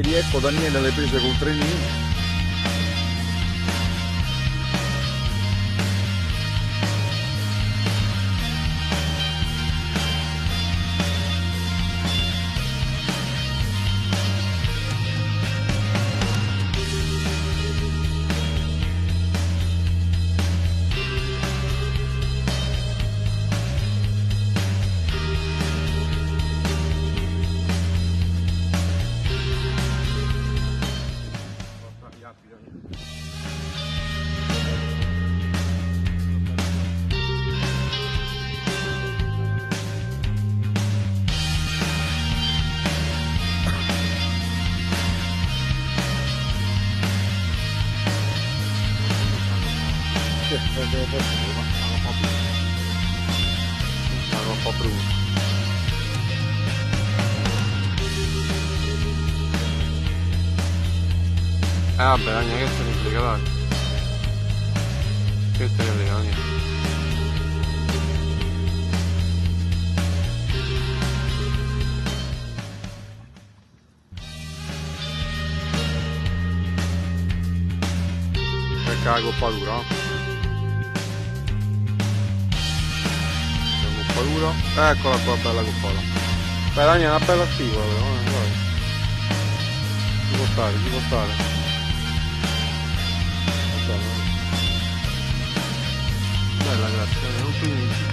e riecco Daniele le prese col trenino. Stanno un po' brutti. Vabbè, Dania, che se ne frega, dai. Che se ne frega, Dania. Perché la coppatura, no? Coppatura. Eccola qua, bella coppata. Beh, Dania, è una bella spigola, però, dai. Ci può stare, ci può stare. Bella, grazie, non finito.